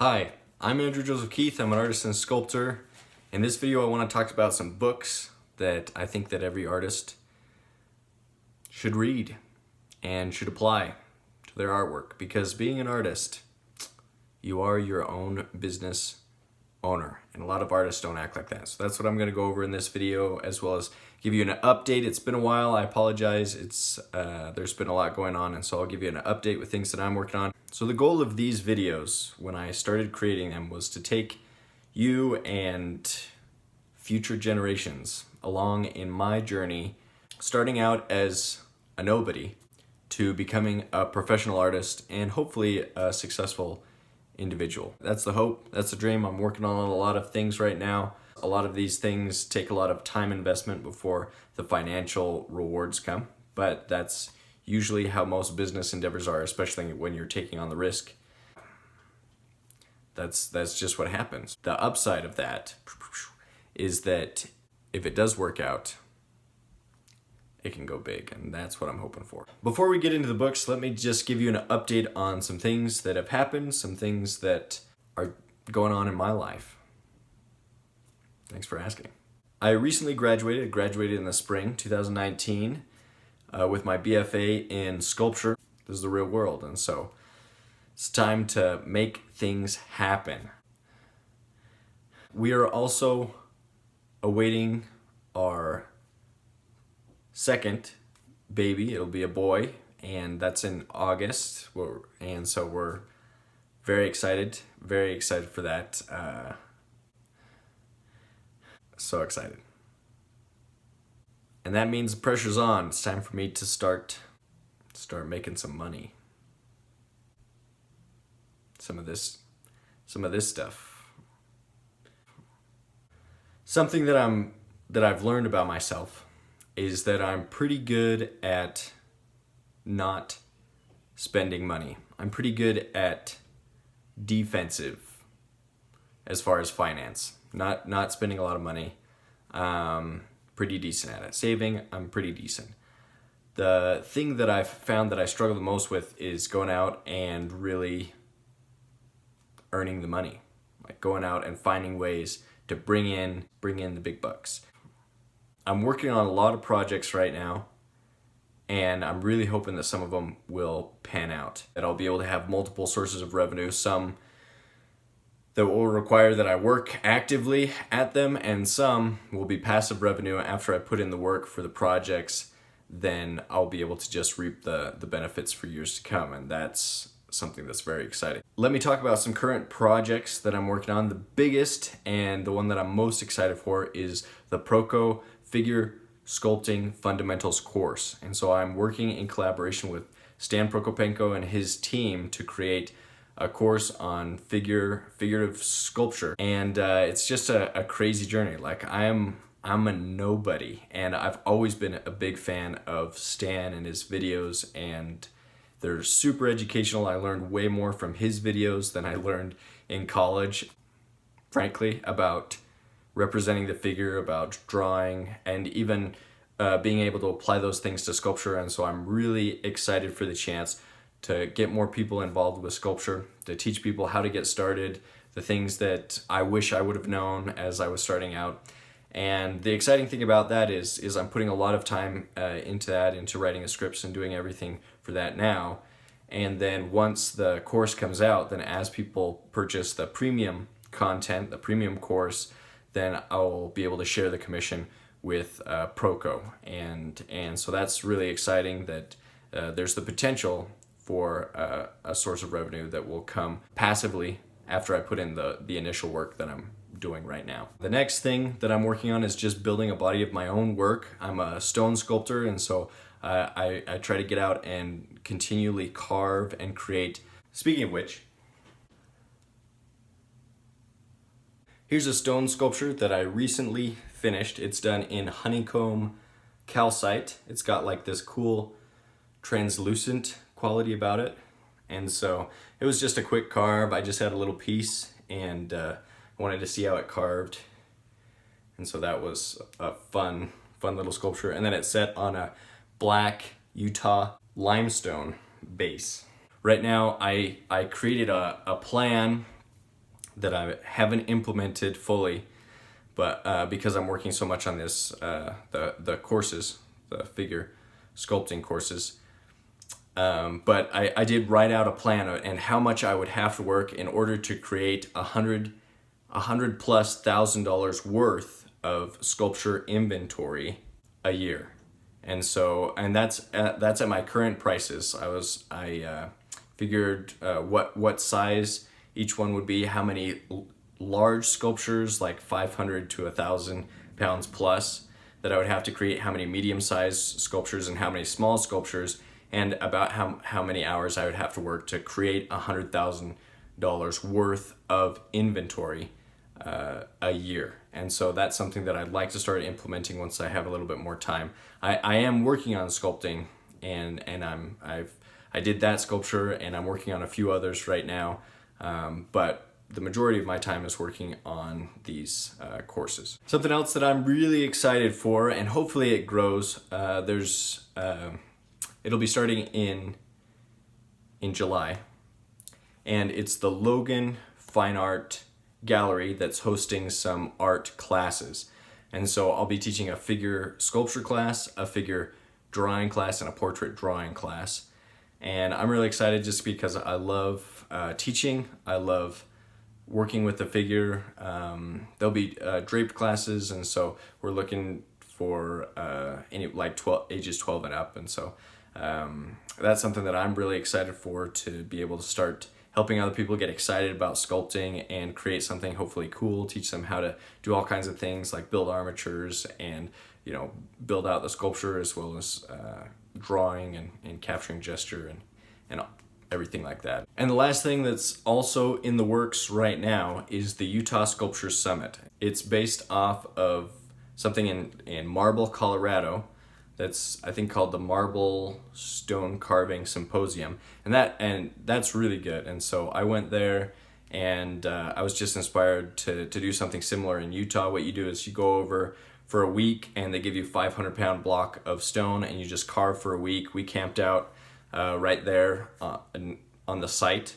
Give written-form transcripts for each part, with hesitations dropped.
Hi, I'm Andrew Joseph Keith. I'm an artist and sculptor. In this video I want to talk about some books that I think that every artist should read and should apply to their artwork, because being an artist, you are your own business owner, and a lot of artists don't act like that. So that's what I'm going to go over in this video, as well as give you an update. It's been a while, I apologize. There's been a lot going on, and so I'll give you an update with things that I'm working on. So the goal of these videos, when I started creating them, was to take you and future generations along in my journey, starting out as a nobody to becoming a professional artist and hopefully a successful individual. That's the hope, that's the dream. I'm working on a lot of things right now. A lot of these things take a lot of time investment before the financial rewards come, but that's usually how most business endeavors are, especially when you're taking on the risk. That's just what happens. The upside of that is that if it does work out, it can go big, and that's what I'm hoping for. Before we get into the books, let me just give you an update on some things that have happened, some things that are going on in my life. Thanks for asking. I recently graduated in the spring 2019 with my BFA in sculpture. This is the real world, and so it's time to make things happen. We are also awaiting our second baby. It'll be a boy, and that's in August, and so we're very excited for that. So excited. And that means the pressure's on. It's time for me to start making some money. Some of this stuff. Something that I've learned about myself is that I'm pretty good at not spending money. I'm pretty good at defensive as far as finance. Not spending a lot of money. Pretty decent at it. Saving, I'm pretty decent. The thing that I've found that I struggle the most with is going out and really earning the money. Like going out and finding ways to bring in the big bucks. I'm working on a lot of projects right now, and I'm really hoping that some of them will pan out. That I'll be able to have multiple sources of revenue, some that will require that I work actively at them, and some will be passive revenue after I put in the work for the projects. Then I'll be able to just reap the benefits for years to come, and that's something that's very exciting. Let me talk about some current projects that I'm working on. The biggest and the one that I'm most excited for is the Proco Figure Sculpting Fundamentals course. And so I'm working in collaboration with Stan Prokopenko and his team to create a course on figurative sculpture. And it's just a crazy journey. Like I'm a nobody, and I've always been a big fan of Stan and his videos, and they're super educational. I learned way more from his videos than I learned in college, frankly, about representing the figure, about drawing, and even being able to apply those things to sculpture. And so I'm really excited for the chance to get more people involved with sculpture, to teach people how to get started, the things that I wish I would have known as I was starting out. And the exciting thing about that is I'm putting a lot of time into writing the scripts and doing everything for that now. And then once the course comes out, then as people purchase the premium content, the premium course, then I'll be able to share the commission with Proco. And so that's really exciting that there's the potential for a source of revenue that will come passively after I put in the initial work that I'm doing right now. The next thing that I'm working on is just building a body of my own work. I'm a stone sculptor, and so I try to get out and continually carve and create. Speaking of which, here's a stone sculpture that I recently finished. It's done in honeycomb calcite. It's got like this cool translucent quality about it. And so it was just a quick carve. I just had a little piece and wanted to see how it carved. And so that was a fun little sculpture. And then it's set on a black Utah limestone base. Right now I created a plan that I haven't implemented fully, but because I'm working so much on this, the courses, the figure sculpting courses. But I did write out a plan and how much I would have to work in order to create $100,000+ worth of sculpture inventory a year. And so, and that's at my current prices. I figured what size each one would be, how many large sculptures like 500 to 1,000 pounds plus that I would have to create, how many medium-sized sculptures and how many small sculptures, and about how many hours I would have to work to create $100,000 worth of inventory a year. And so that's something that I'd like to start implementing once I have a little bit more time. I am working on sculpting, and I did that sculpture, and I'm working on a few others right now. But the majority of my time is working on these courses. Something else that I'm really excited for, and hopefully it grows. It'll be starting in July, and it's the Logan Fine Art Gallery that's hosting some art classes. And so I'll be teaching a figure sculpture class, a figure drawing class, and a portrait drawing class. And I'm really excited just because I love teaching. I love working with the figure. There'll be draped classes, and so we're looking for ages 12 and up. And so that's something that I'm really excited for, to be able to start helping other people get excited about sculpting and create something hopefully cool, teach them how to do all kinds of things like build armatures and, build out the sculpture, as well as drawing and capturing gesture and everything like that. And the last thing that's also in the works right now is the Utah Sculpture Summit. It's based off of something in Marble, Colorado, that's I think called the Marble Stone Carving Symposium, and that's really good. And so I went there, and I was just inspired to do something similar in Utah. What you do is you go over for a week, and they give you a 500-pound block of stone, and you just carve for a week. We camped out right there on the site,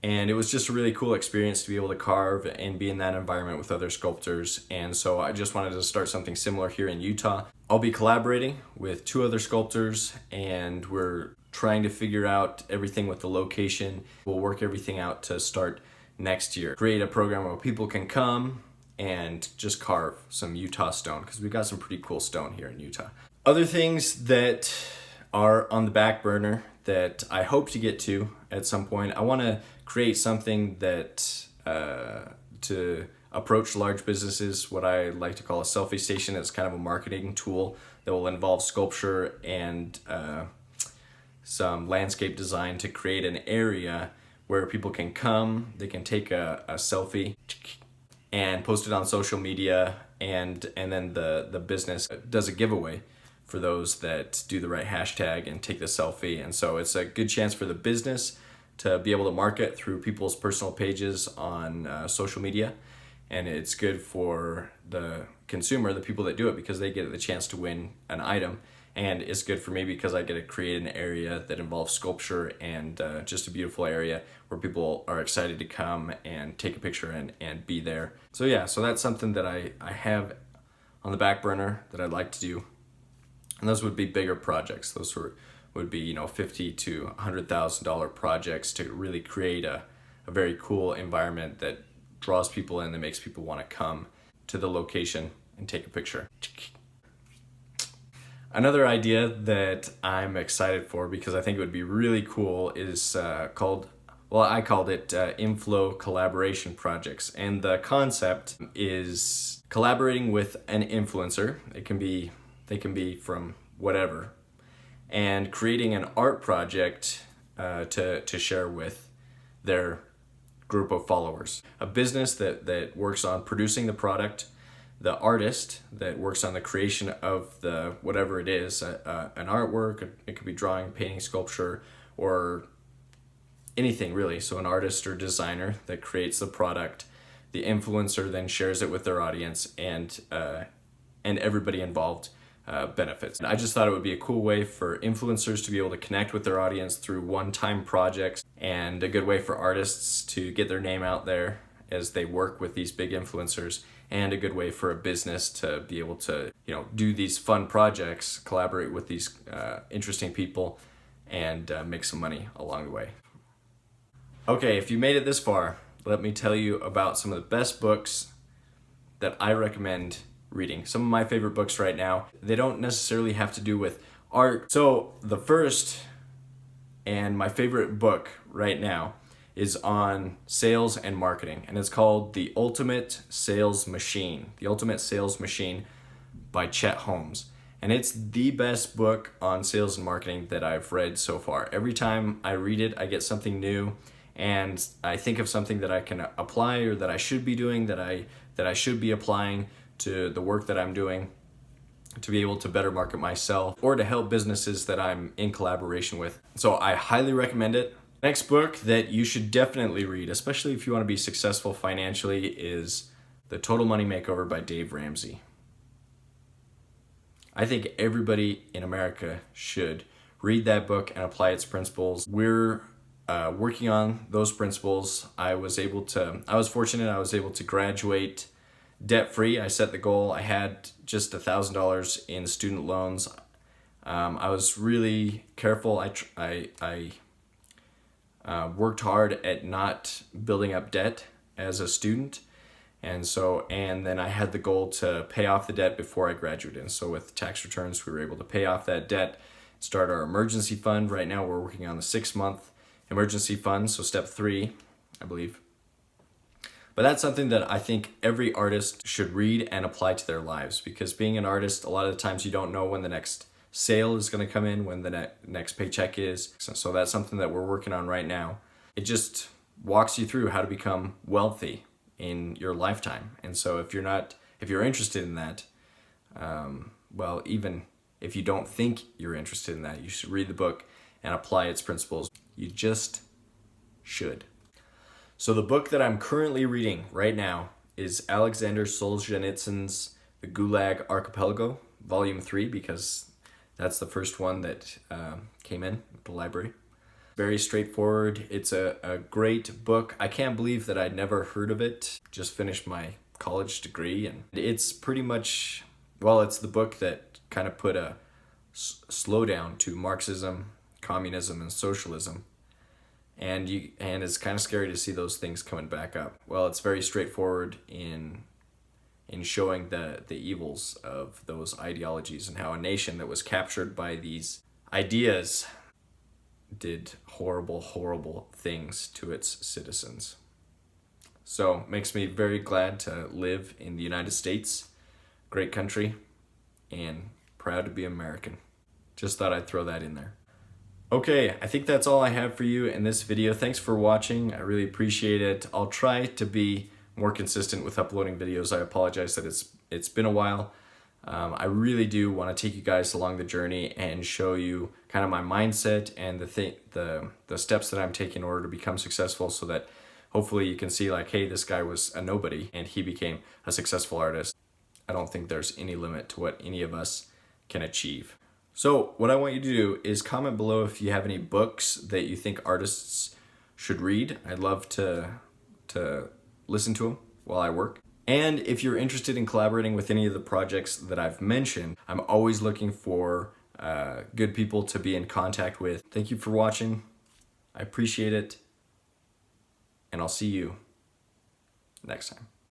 and it was just a really cool experience to be able to carve and be in that environment with other sculptors. And so I just wanted to start something similar here in Utah. I'll be collaborating with 2 other sculptors, and we're trying to figure out everything with the location. We'll work everything out to start next year. Create a program where people can come and just carve some Utah stone, because we've got some pretty cool stone here in Utah. Other things that are on the back burner that I hope to get to at some point, I want to create something that to approach large businesses, what I like to call a selfie station. It's kind of a marketing tool that will involve sculpture and some landscape design to create an area where people can come, they can take a selfie and post it on social media, and then the business does a giveaway for those that do the right hashtag and take the selfie. And so it's a good chance for the business to be able to market through people's personal pages on social media. And it's good for the consumer, the people that do it, because they get the chance to win an item. And it's good for me because I get to create an area that involves sculpture and just a beautiful area where people are excited to come and take a picture and be there. So yeah, so that's something that I have on the back burner that I'd like to do. And those would be bigger projects. Those would be $50,000 to $100,000 projects to really create a very cool environment that draws people in, that makes people want to come to the location and take a picture. Another idea that I'm excited for, because I think it would be really cool, is I called it inflow collaboration projects. And the concept is collaborating with an influencer. They can be from whatever, and creating an art project to share with their group of followers. A business that works on producing the product, the artist that works on the creation of the whatever it is, an artwork. It could be drawing, painting, sculpture, or anything really. So an artist or designer that creates the product. The influencer then shares it with their audience, and everybody involved benefits. And I just thought it would be a cool way for influencers to be able to connect with their audience through one-time projects, and a good way for artists to get their name out there as they work with these big influencers, and a good way for a business to be able to, do these fun projects, collaborate with these interesting people, and make some money along the way. Okay, if you made it this far, let me tell you about some of the best books that I recommend reading. Some of my favorite books right now, they don't necessarily have to do with art. So the first and my favorite book right now is on sales and marketing, and it's called The Ultimate Sales Machine. The Ultimate Sales Machine by Chet Holmes. And it's the best book on sales and marketing that I've read so far. Every time I read it, I get something new, and I think of something that I can apply, or that I should be doing, that I should be applying to the work that I'm doing to be able to better market myself or to help businesses that I'm in collaboration with. So I highly recommend it. Next book that you should definitely read, especially if you want to be successful financially, is The Total Money Makeover by Dave Ramsey. I think everybody in America should read that book and apply its principles. We're working on those principles. I was fortunate I was able to graduate debt-free. I set the goal. I had just $1,000 in student loans. I was really careful. I worked hard at not building up debt as a student. And then I had the goal to pay off the debt before I graduated. And so with tax returns, we were able to pay off that debt, start our emergency fund. Right now we're working on the 6-month emergency fund, so step 3, I believe. But that's something that I think every artist should read and apply to their lives, because being an artist, a lot of the times you don't know when the next sale is going to come in, when the next paycheck is. So that's something that we're working on right now. It just walks you through how to become wealthy in your lifetime. And so if you're interested in that, even if you don't think you're interested in that, you should read the book and apply its principles. You just should. So the book that I'm currently reading right now is Alexander Solzhenitsyn's The Gulag Archipelago, Volume 3, because that's the first one that came in at the library. Very straightforward. It's a great book. I can't believe that I'd never heard of it. Just finished my college degree, and it's pretty much, it's the book that kind of put a slowdown to Marxism, communism, and socialism. And it's kind of scary to see those things coming back up. Well, it's very straightforward in showing the evils of those ideologies, and how a nation that was captured by these ideas did horrible, horrible things to its citizens. So makes me very glad to live in the United States. Great country, and proud to be American. Just thought I'd throw that in there. Okay, I think that's all I have for you in this video. Thanks for watching. I really appreciate it. I'll try to be more consistent with uploading videos. I apologize that it's been a while. I really do want to take you guys along the journey and show you kind of my mindset and the steps that I'm taking in order to become successful, so that hopefully you can see like, hey, this guy was a nobody and he became a successful artist. I don't think there's any limit to what any of us can achieve. So what I want you to do is comment below if you have any books that you think artists should read. I'd love to listen to them while I work. And if you're interested in collaborating with any of the projects that I've mentioned, I'm always looking for good people to be in contact with. Thank you for watching. I appreciate it. And I'll see you next time.